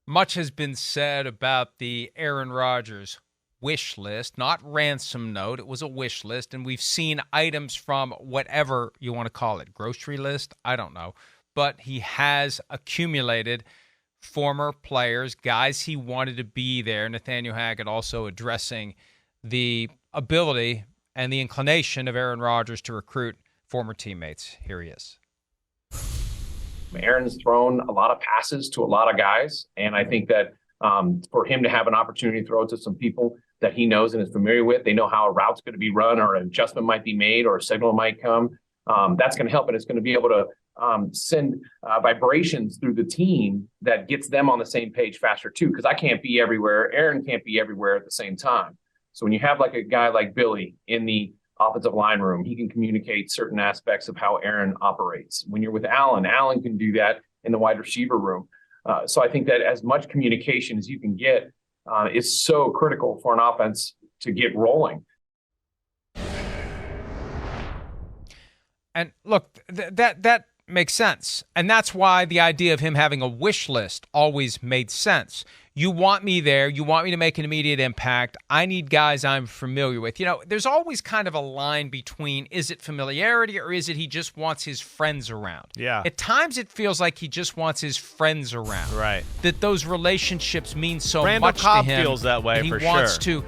much has been said about the Aaron Rodgers wish list, not ransom note. It was a wish list, and we've seen items from whatever you want to call it, grocery list, I don't know. But he has accumulated former players, guys he wanted to be there. Nathaniel Hackett also addressing the ability and the inclination of Aaron Rodgers to recruit former teammates. Here he is. Aaron's thrown a lot of passes to a lot of guys, and I think that for him to have an opportunity to throw it to some people that he knows and is familiar with, they know how a route's going to be run or an adjustment might be made or a signal might come. That's going to help, and it's going to be able to send vibrations through the team that gets them on the same page faster too, because I can't be everywhere. Aaron can't be everywhere at the same time. So when you have like a guy like Billy in the offensive line room, he can communicate certain aspects of how Aaron operates. When you're with Allen can do that in the wide receiver room. So I think that as much communication as you can get is so critical for an offense to get rolling. And look, that makes sense. And that's why the idea of him having a wish list always made sense. You want me there. You want me to make an immediate impact. I need guys I'm familiar with. You know, there's always kind of a line between, is it familiarity or is it he just wants his friends around? Yeah. At times it feels like he just wants his friends around. Right. That those relationships mean so Randall much Cobb to him. feels that way he for wants sure.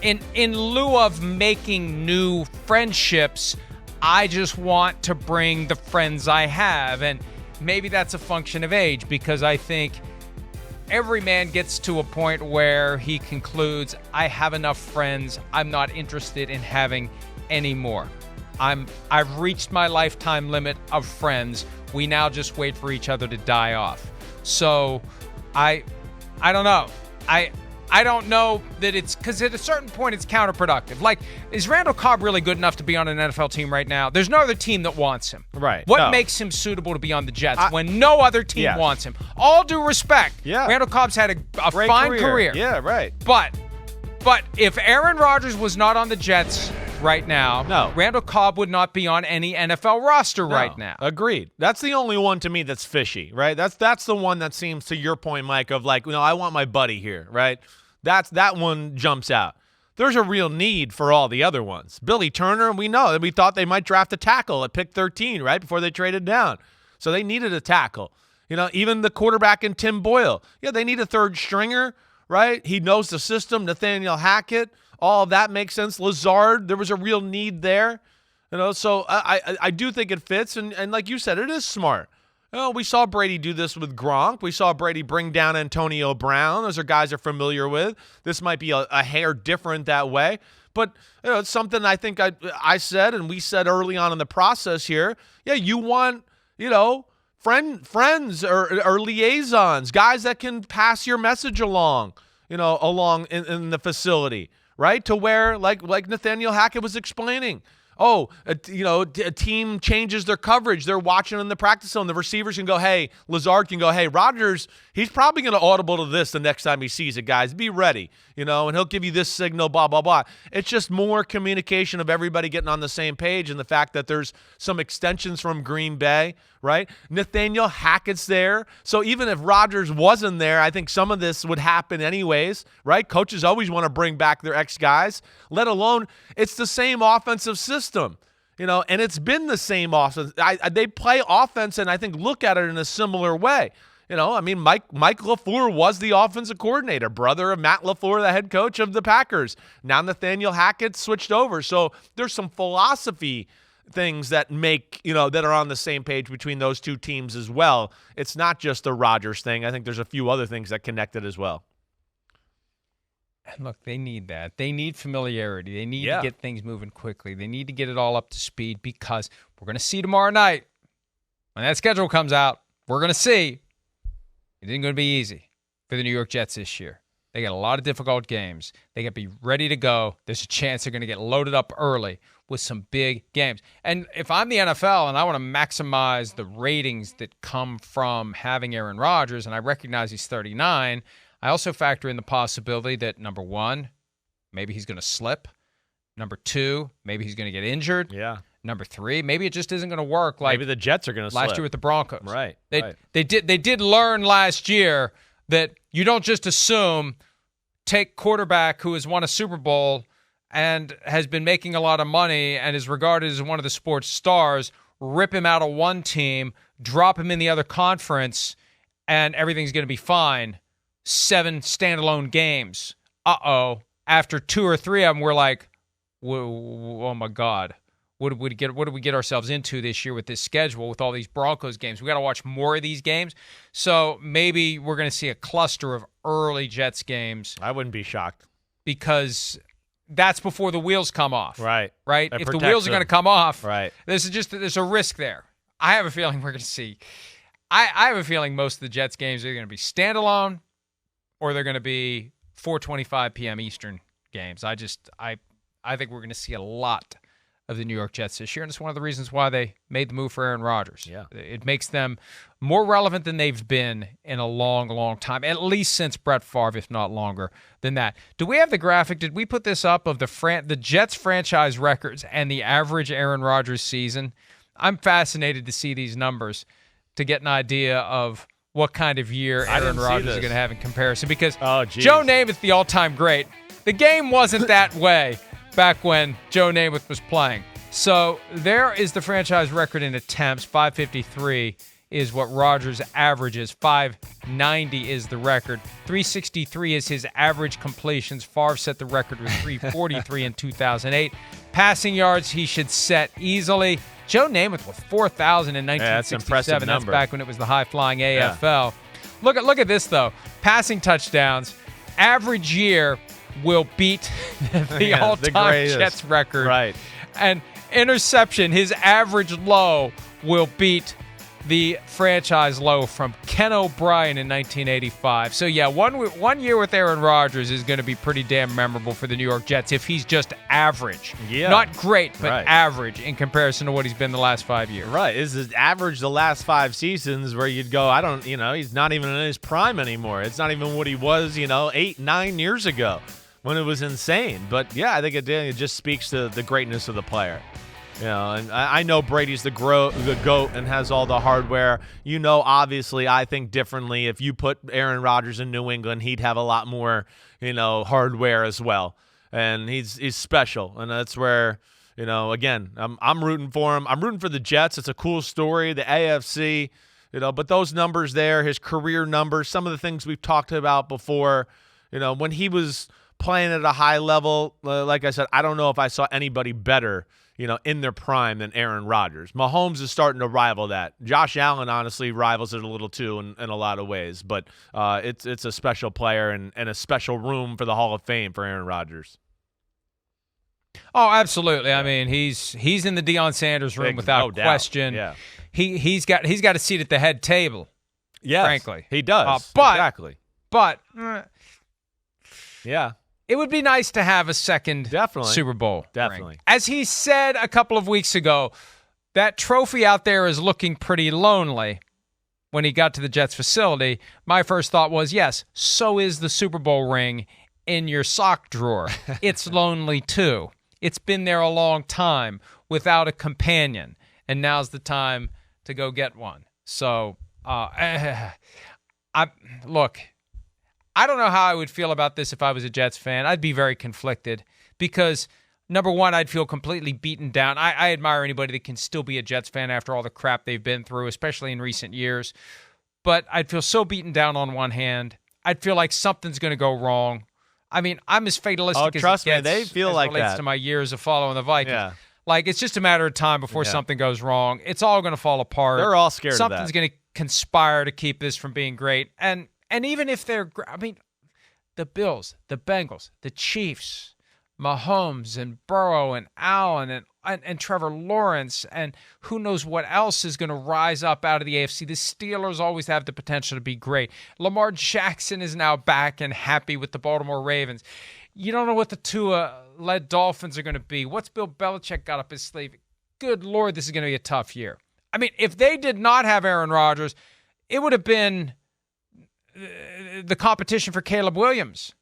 to, in lieu of making new friendships, I just want to bring the friends I have. And maybe that's a function of age, because I think every man gets to a point where he concludes, I have enough friends. I'm not interested in having any more. I've reached my lifetime limit of friends. We now just wait for each other to die off. So I don't know. I don't know that it's, because at a certain point it's counterproductive. Like, is Randall Cobb really good enough to be on an NFL team right now? There's no other team that wants him. Right. What makes him suitable to be on the Jets when no other team wants him? All due respect, Randall Cobb's had a fine career. Yeah, right. But if Aaron Rodgers was not on the Jets right now, Randall Cobb would not be on any NFL roster right now. Agreed. That's the only one to me that's fishy, right? That's the one that seems, to your point, Mike, of like, I want my buddy here, right? That one jumps out. There's a real need for all the other ones. Billy Turner, we know that we thought they might draft a tackle at pick 13, right, before they traded down. So they needed a tackle. Even the quarterback in Tim Boyle. Yeah, they need a third stringer, right? He knows the system. Nathaniel Hackett, all of that makes sense. Lazard, there was a real need there. So I do think it fits. And like you said, it is smart. We saw Brady do this with Gronk. We saw Brady bring down Antonio Brown. Those are guys they're familiar with. This might be a hair different that way. But it's something I think I said and we said early on in the process here. Yeah, you want, friends or liaisons, guys that can pass your message along, along in the facility, right? To where, like Nathaniel Hackett was explaining, a team changes their coverage. They're watching in the practice zone. The receivers can go, hey, Lazard can go, hey, Rodgers, he's probably going to audible to this the next time he sees it, guys. Be ready, and he'll give you this signal, blah, blah, blah. It's just more communication of everybody getting on the same page, and the fact that there's some extensions from Green Bay, right? Nathaniel Hackett's there. So even if Rodgers wasn't there, I think some of this would happen anyways, right? Coaches always want to bring back their ex-guys, let alone it's the same offensive system, and it's been the same offense. They play offense and I think look at it in a similar way. Mike LaFleur was the offensive coordinator, brother of Matt LaFleur, the head coach of the Packers. Now Nathaniel Hackett switched over. So there's some philosophy things that make, that are on the same page between those two teams as well. It's not just the Rodgers thing. I think there's a few other things that connect it as well. And look, they need that. They need familiarity. They need to get things moving quickly. They need to get it all up to speed, because we're going to see tomorrow night when that schedule comes out. We're going to see it isn't going to be easy for the New York Jets this year. They got a lot of difficult games. They got to be ready to go. There's a chance they're going to get loaded up early with some big games. And if I'm the NFL and I want to maximize the ratings that come from having Aaron Rodgers, and I recognize he's 39, I also factor in the possibility that, number one, maybe he's going to slip. Number two, maybe he's going to get injured. Yeah. Number three, maybe it just isn't going to work like maybe the Jets are going to slip last year with the Broncos. Right. They did learn last year that You don't just assume, take quarterback who has won a Super Bowl and has been making a lot of money and is regarded as one of the sports stars, rip him out of one team, drop him in the other conference, and everything's going to be fine. 7 standalone games. After 2 or 3 of them, we're like, oh my God. What did we get ourselves into this year with this schedule, with all these Broncos games? We got to watch more of these games. So maybe we're going to see a cluster of early Jets games. I wouldn't be shocked. Because that's before the wheels come off. Right. If the wheels are going to come off, right. There's a risk there. I have a feeling we're going to see. I have a feeling most of the Jets games are going to be standalone, or they're going to be 4:25 p.m. Eastern games. I think we're going to see a lot of the New York Jets this year, and it's one of the reasons why they made the move for Aaron Rodgers. Yeah. It makes them more relevant than they've been in a long, long time, at least since Brett Favre, if not longer than that. Do we have the graphic? Did we put this up of the Jets franchise records and the average Aaron Rodgers season? I'm fascinated to see these numbers to get an idea of what kind of year Aaron Rodgers is going to have in comparison, because Joe Namath, the all-time great, the game wasn't that way back when Joe Namath was playing. So there is the franchise record in attempts. 553 is what Rodgers averages. 590 is the record. 363 is his average completions. Favre set the record with 343 in 2008. Passing yards he should set easily. Joe Namath with 4,000 in 1967. That's an impressive number. That's back when it was the high-flying AFL. Yeah. Look at this, though. Passing touchdowns. Average year will beat the all-time Jets record. Right. And interception, his average low will beat the franchise low from Ken O'Brien in 1985. So, yeah, one year with Aaron Rodgers is going to be pretty damn memorable for the New York Jets if he's just average. Yeah. Not great, but average in comparison to what he's been the last 5 years. Right. Is his average the last 5 seasons where you'd go, he's not even in his prime anymore. It's not even what he was, 8, 9 years ago when it was insane. But, yeah, I think it just speaks to the greatness of the player. And I know Brady's the GOAT and has all the hardware. Obviously, I think differently. If you put Aaron Rodgers in New England, he'd have a lot more, hardware as well. And he's special. And that's where, again, I'm rooting for him. I'm rooting for the Jets. It's a cool story. The AFC, but those numbers there, his career numbers, some of the things we've talked about before, when he was playing at a high level, like I said, I don't know if I saw anybody better in their prime than Aaron Rodgers. Mahomes is starting to rival that. Josh Allen, honestly, rivals it a little too in a lot of ways. But it's a special player and a special room for the Hall of Fame for Aaron Rodgers. Oh, absolutely. I mean, he's in the Deion Sanders room without question. Yeah. He's got a seat at the head table. Yes, frankly, he does. Exactly. But yeah. It would be nice to have a second Super Bowl Definitely. ring. As he said a couple of weeks ago, that trophy out there is looking pretty lonely when he got to the Jets facility. My first thought was, yes, so is the Super Bowl ring in your sock drawer. It's lonely too. It's been there a long time without a companion, and now's the time to go get one. So, look, I don't know how I would feel about this if I was a Jets fan. I'd be very conflicted because, number one, I'd feel completely beaten down. I admire anybody that can still be a Jets fan after all the crap they've been through, especially in recent years. But I'd feel so beaten down on one hand. I'd feel like something's going to go wrong. I mean, I'm as fatalistic as trust it gets me, they feel as like relates that. to my years of following the Vikings. Yeah. Like, it's just a matter of time before something goes wrong. It's all going to fall apart. They're all scared of that. Something's going to conspire to keep this from being great. And even if they're, the Bills, the Bengals, the Chiefs, Mahomes and Burrow and Allen and Trevor Lawrence and who knows what else is going to rise up out of the AFC. The Steelers always have the potential to be great. Lamar Jackson is now back and happy with the Baltimore Ravens. You don't know what the Tua-led Dolphins are going to be. What's Bill Belichick got up his sleeve? Good Lord, this is going to be a tough year. I mean, if they did not have Aaron Rodgers, it would have been the competition for Caleb Williams.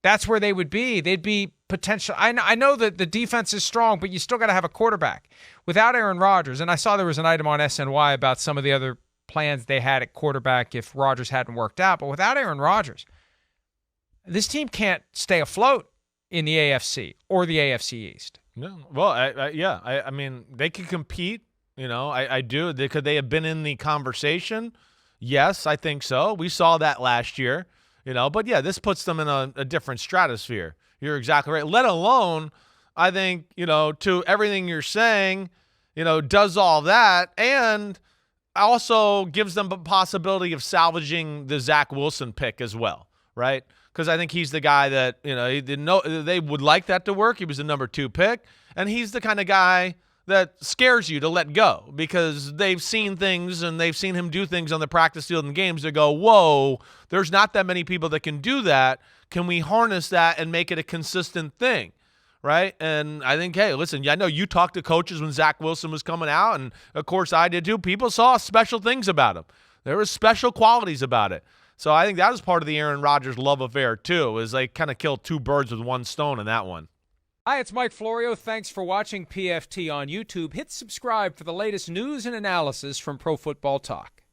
That's where they would be. They'd be potential. I know that the defense is strong, but you still got to have a quarterback. Without Aaron Rodgers, and I saw there was an item on SNY about some of the other plans they had at quarterback if Rodgers hadn't worked out. But without Aaron Rodgers, this team can't stay afloat in the AFC or the AFC East. No. Well, I mean, they could compete. I do. Could they have been in the conversation? Yes, I think so. We saw that last year, But, yeah, this puts them in a different stratosphere. You're exactly right. Let alone, I think, to everything you're saying, does all that and also gives them the possibility of salvaging the Zach Wilson pick as well, right? Because I think he's the guy that, he didn't know they would like that to work. He was the number 2 pick, and he's the kind of guy that scares you to let go because they've seen things and they've seen him do things on the practice field and games that go, whoa, there's not that many people that can do that. Can we harness that and make it a consistent thing, right? And I think, hey, listen, I know you talked to coaches when Zach Wilson was coming out, and, of course, I did too. People saw special things about him. There were special qualities about it. So I think that was part of the Aaron Rodgers love affair too, is they kind of killed 2 birds with 1 stone in that one. Hi, it's Mike Florio. Thanks for watching PFT on YouTube. Hit subscribe for the latest news and analysis from Pro Football Talk.